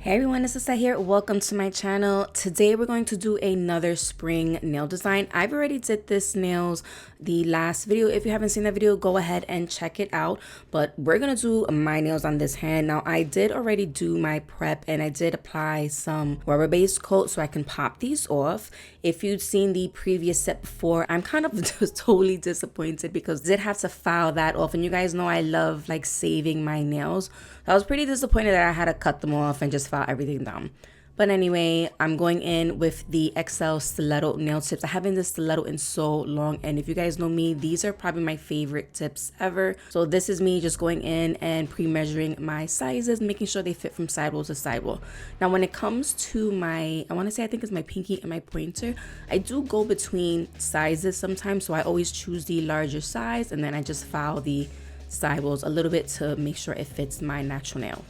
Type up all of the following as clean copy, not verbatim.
Hey everyone, it's Lissette here. Welcome to my channel. Today we're going to do another spring nail design. I've already did this nails the last video. If you haven't seen that video, go ahead and check it out. But we're going to do my nails on this hand. Now I did already do my prep and I did apply some rubber-based coat so I can pop these off. If you'd seen the previous set before, I'm kind of just totally disappointed because I did have to file that off. And you guys know I love like saving my nails. I was pretty disappointed that I had to cut them off and just file everything down. But anyway, I'm going in with the XL stiletto nail tips. I haven't done stiletto in so long, and if you guys know me, these are probably my favorite tips ever. So this is me just going in and pre-measuring my sizes, making sure they fit from sidewall to sidewall. Now when it comes to my, I think it's my pinky and my pointer, I do go between sizes sometimes, so I always choose the larger size and then I just file the sidewalls a little bit to make sure it fits my natural nail.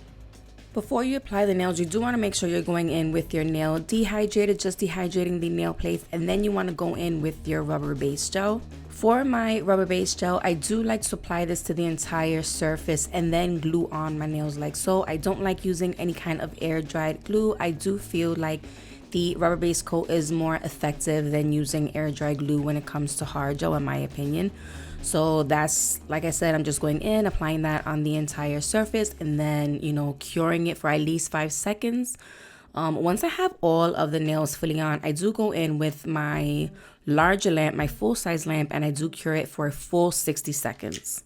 Before you apply the nails, you do want to make sure you're going in with your nail dehydrated, just dehydrating the nail plates, and then you want to go in with your rubber-based gel. For my rubber-based gel, I do like to apply this to the entire surface and then glue on my nails like so. I don't like using any kind of air-dried glue. I do feel like the rubber-based coat is more effective than using air-dry glue when it comes to hard gel, in my opinion. So that's, like I said, I'm just going in, applying that on the entire surface and then, curing it for at least 5 seconds. Once I have all of the nails fully on, I do go in with my larger lamp, my full-size lamp, and I do cure it for a full 60 seconds.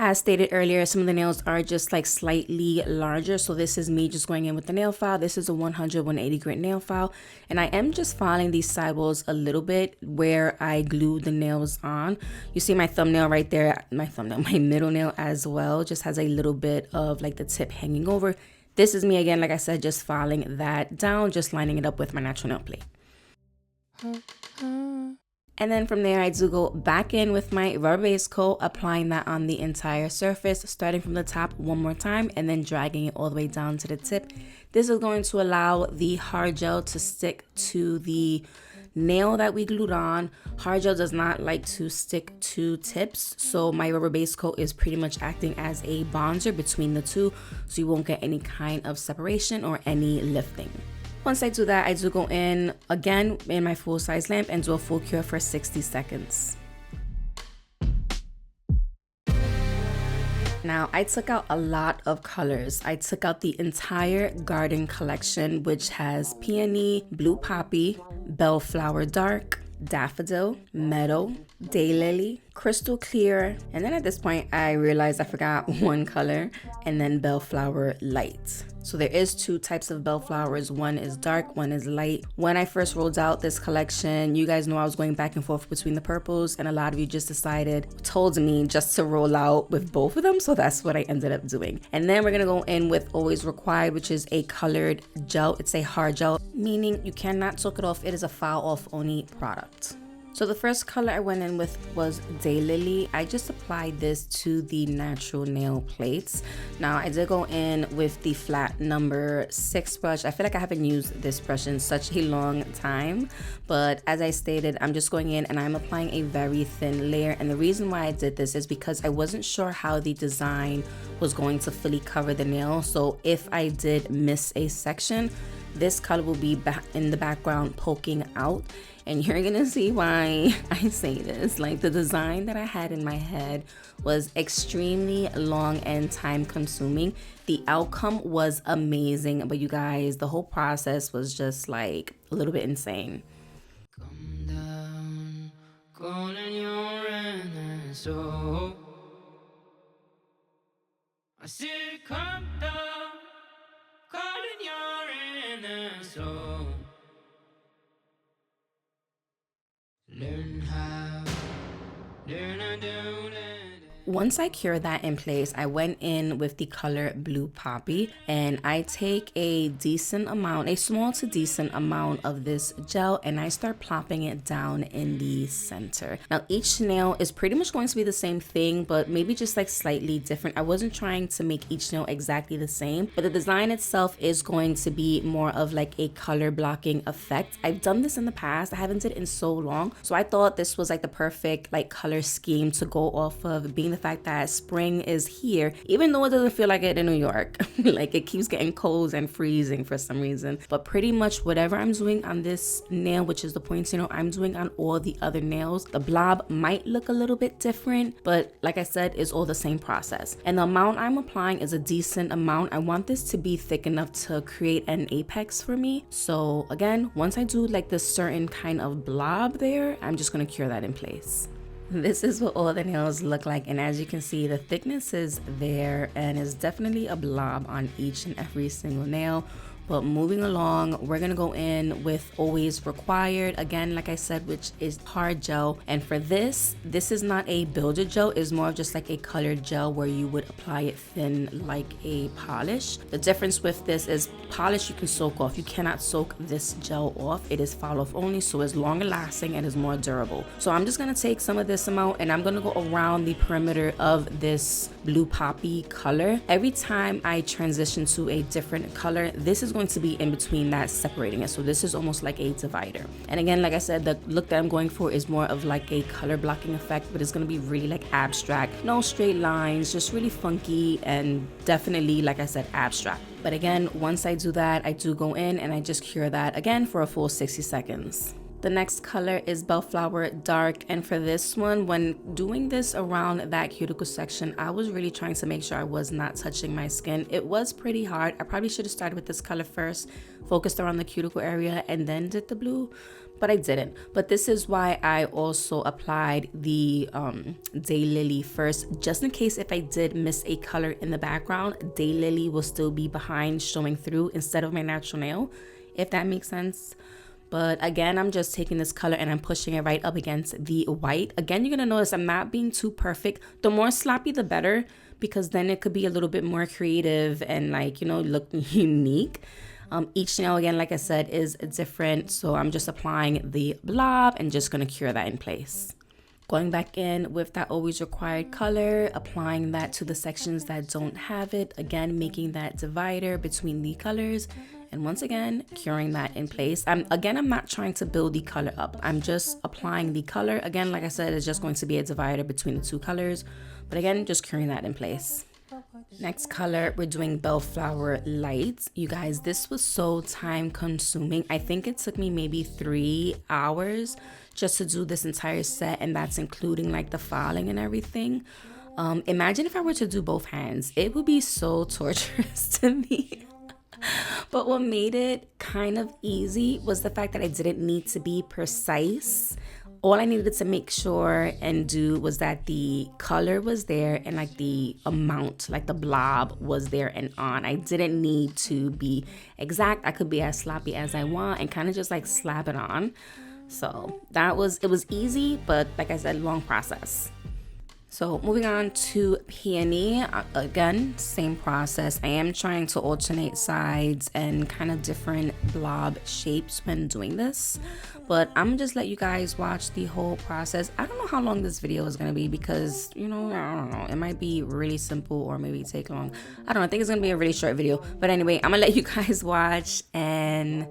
As stated earlier, some of the nails are just like slightly larger. So this is me just going in with the nail file. This is a 180 grit nail file. And I am just filing these sidewalls a little bit where I glue the nails on. You see my thumbnail right there, my middle nail as well, just has a little bit of like the tip hanging over. This is me again, like I said, just filing that down, just lining it up with my natural nail plate. And then from there, I do go back in with my rubber-based coat, applying that on the entire surface, starting from the top one more time and then dragging it all the way down to the tip. This is going to allow the hard gel to stick to the nail that we glued on. Hard gel does not like to stick to tips, so my rubber-based coat is pretty much acting as a bonder between the two, so you won't get any kind of separation or any lifting. Once I do that, I do go in again in my full-size lamp and do a full cure for 60 seconds. Now, I took out a lot of colors. I took out the entire garden collection, which has peony, blue poppy, bellflower dark, daffodil, meadow, daylily, crystal clear, and then at this point I realized I forgot one color, and then bellflower light. So there is 2 types of bellflowers. One is dark, one is light. When I first rolled out this collection, you guys know I was going back and forth between the purples, and a lot of you just told me just to roll out with both of them, so that's what I ended up doing. And then we're gonna go in with Always Required, which is a colored gel. It's a hard gel, meaning you cannot soak it off. It is a file off only product. So the first color I went in with was Daylily. I just applied this to the natural nail plates. Now I did go in with the flat number 6 brush. I feel like I haven't used this brush in such a long time, but as I stated, I'm just going in and I'm applying a very thin layer. And the reason why I did this is because I wasn't sure how the design was going to fully cover the nail. So if I did miss a section, this color will be in the background poking out, and you're gonna see why I say this. Like, the design that I had in my head was extremely long and time consuming. The outcome was amazing, but you guys, the whole process was just like a little bit insane. Come down, calling your answer. I said come down, calling your answer. Once I cured that in place, I went in with the color Blue Poppy, and I take a decent amount, a small to decent amount of this gel, and I start plopping it down in the center. Now each nail is pretty much going to be the same thing, but maybe just like slightly different. I wasn't trying to make each nail exactly the same, but the design itself is going to be more of like a color blocking effect. I've done this in the past. I haven't did it in so long, so I thought this was like the perfect like color scheme to go off of, being the fact that spring is here, even though it doesn't feel like it in New York. Like it keeps getting cold and freezing for some reason. But pretty much whatever I'm doing on this nail, which is the pointy nail, I'm doing on all the other nails. The blob might look a little bit different, but like I said, it's all the same process. And the amount I'm applying is a decent amount. I want this to be thick enough to create an apex for me. So again, once I do like this certain kind of blob there, I'm just gonna cure that in place. This is what all the nails look like, and as you can see, the thickness is there and is definitely a blob on each and every single nail. But moving along, we're gonna go in with Always Required, again like I said, which is hard gel. And for this is not a builder gel, it's more of just like a colored gel where you would apply it thin like a polish. The difference with this is polish you can soak off, you cannot soak this gel off. It is fall off only, so it's longer lasting and is more durable. So I'm just gonna take some of this amount and I'm gonna go around the perimeter of this Blue Poppy color. Every time I transition to a different color, this is going to be in between that, separating it. So this is almost like a divider. And again, like I said, the look that I'm going for is more of like a color blocking effect, but it's going to be really like abstract, no straight lines, just really funky and definitely, like I said, abstract. But again, once I do that, I do go in and I just cure that again for a full 60 seconds. The next color is Bellflower Dark, and for this one, when doing this around that cuticle section, I was really trying to make sure I was not touching my skin. It was pretty hard. I probably should have started with this color first, focused around the cuticle area, and then did the blue, but I didn't. But this is why I also applied the Daylily first, just in case if I did miss a color in the background, Daylily will still be behind showing through instead of my natural nail, if that makes sense. But again, I'm just taking this color and I'm pushing it right up against the white. Again, you're gonna notice I'm not being too perfect. The more sloppy, the better, because then it could be a little bit more creative and like, you know, look unique. Each nail, again, like I said, is different. So I'm just applying the blob and just gonna cure that in place. Going back in with that Always Required color, applying that to the sections that don't have it. Again, making that divider between the colors. And once again, curing that in place. I'm not trying to build the color up. I'm just applying the color. Again, like I said, it's just going to be a divider between the two colors. But again, just curing that in place. Next color, we're doing Bellflower Light. You guys, this was so time consuming. I think it took me maybe 3 hours just to do this entire set, and that's including like the filing and everything. Imagine if I were to do both hands. It would be so torturous to me. But what made it kind of easy was the fact that I didn't need to be precise. All I needed to make sure and do was that the color was there and like the amount, like the blob was there and on. I didn't need to be exact. I could be as sloppy as I want and kind of just like slap it on. So it was easy, but like I said, long process. So moving on to Peony, again, same process. I am trying to alternate sides and kind of different blob shapes when doing this, but I'm gonna just let you guys watch the whole process. I don't know how long this video is gonna be because, you know, I don't know. It might be really simple or maybe take long. I don't know. I think it's gonna be a really short video. But anyway, I'm gonna let you guys watch and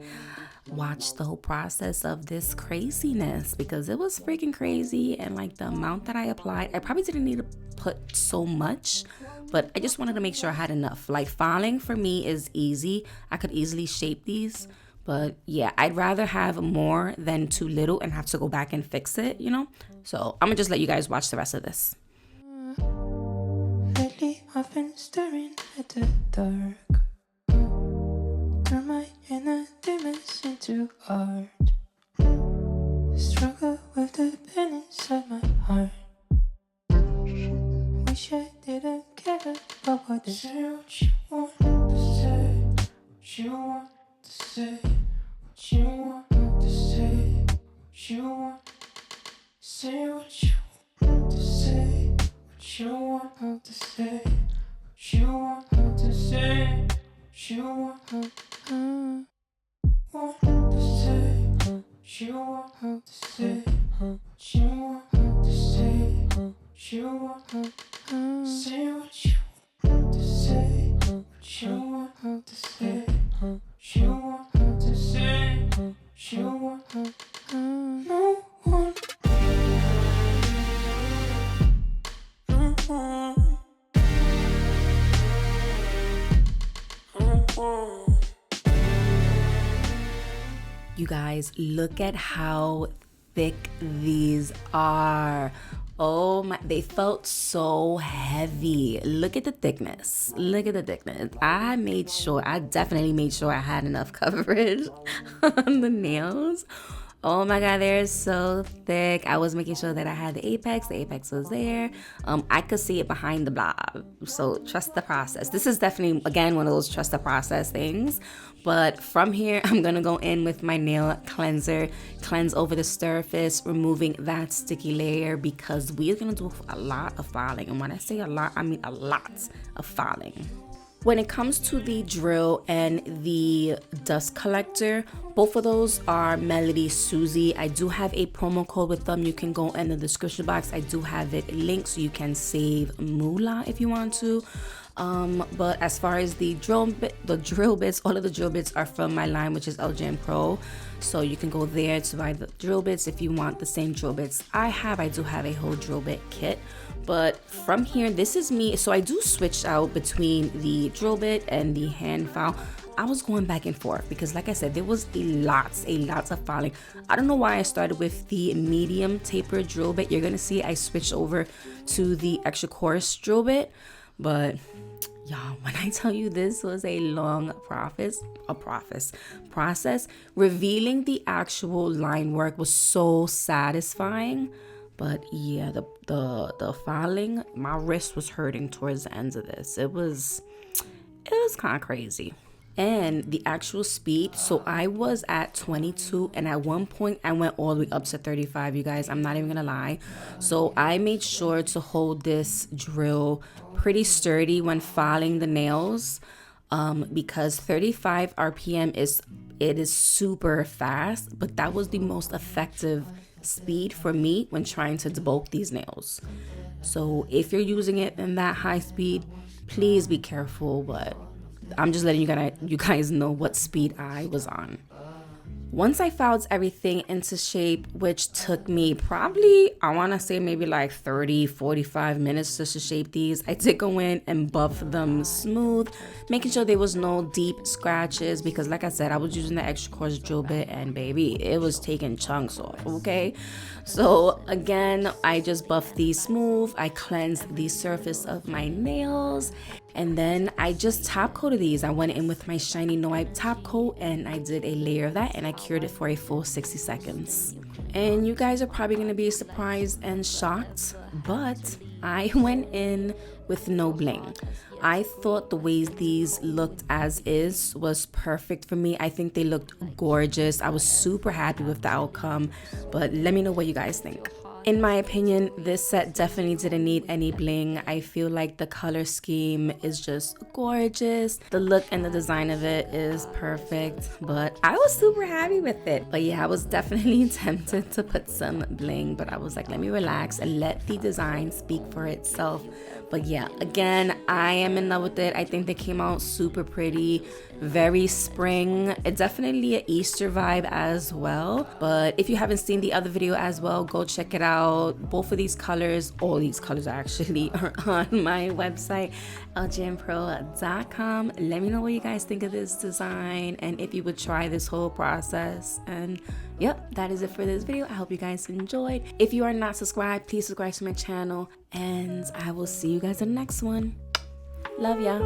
watch the whole process of this craziness because it was freaking crazy. And like the amount that I applied, I probably didn't need to put so much, but I just wanted to make sure I had enough. Like filing for me is easy. I could easily shape these, but yeah, I'd rather have more than too little and have to go back and fix it, you know? So I'm gonna just let you guys watch the rest of this. Lately I've been staring at the dark. Turn my inner demons into art. Struggle with the pain inside my heart. Wish I didn't care about what they say. What you want to say, what you want to say, what you want to say, what you want. Say what you want to say, what you want to say, what you want to say, what you want to say, what you want to say, what you want to say, what you want to say, what you want to say, what you want to say, what you want to say, what you want to no one. You guys, look at how thick these are. Oh my, they felt so heavy. Look at the thickness. Look at the thickness. I definitely made sure I had enough coverage on the nails. Oh my god, they're so thick. I was making sure that I had the apex was there. I could see it behind the blob, so trust the process. This is definitely, again, one of those trust the process things. But from here, I'm gonna go in with my nail cleanser, cleanse over the surface, removing that sticky layer, because we are gonna do a lot of filing. And when I say a lot, I mean a lot of filing. When it comes to the drill and the dust collector, both of those are Melody Susie. I do have a promo code with them. You can go in the description box. I do have it linked so you can save moolah if you want to. But as far as the drill bits, all of the drill bits are from my line, which is LGN Pro. So you can go there to buy the drill bits if you want the same drill bits I have. I do have a whole drill bit kit. But from here, this is me. So I do switch out between the drill bit and the hand file. I was going back and forth because, like I said, there was a lot of filing. I don't know why I started with the medium taper drill bit. You're gonna see I switched over to the extra coarse drill bit. But y'all, when I tell you this was a long process, revealing the actual line work was so satisfying. But yeah, the filing, my wrist was hurting towards the ends of this. It was kind of crazy. And the actual speed, so I was at 22, and at one point I went all the way up to 35, you guys. I'm not even gonna lie. So I made sure to hold this drill pretty sturdy when filing the nails, because 35 RPM is super fast, but that was the most effective speed for me when trying to debulk these nails. So if you're using it in that high speed, please be careful. But I'm just letting you guys know what speed I was on. Once I filed everything into shape, which took me probably, I want to say maybe like 30-45 minutes just to shape these, I did go in and buff them smooth, making sure there was no deep scratches, because like I said, I was using the extra coarse drill bit and baby, it was taking chunks off, okay? So again, I just buffed these smooth, I cleansed the surface of my nails, and then I just top coated these. I went in with my shiny no wipe top coat and I did a layer of that, and I cured it for a full 60 seconds. And you guys are probably gonna be surprised and shocked, but I went in with no bling. I thought the way these looked as is was perfect for me. I think they looked gorgeous. I was super happy with the outcome, but let me know what you guys think. In my opinion, this set definitely didn't need any bling. I feel like the color scheme is just gorgeous. The look and the design of it is perfect, but I was super happy with it. But yeah, I was definitely tempted to put some bling, but I was like, let me relax and let the design speak for itself. But yeah, again, I am in love with it. I think they came out super pretty, very spring. It's definitely an Easter vibe as well. But if you haven't seen the other video as well, go check it out. Both of these colors, all these colors actually, are on my website, LGNPro.com. Let me know what you guys think of this design and if you would try this whole process. And yep, that is it for this video. I hope you guys enjoyed. If you are not subscribed, please subscribe to my channel, and I will see you guys in the next one. Love ya.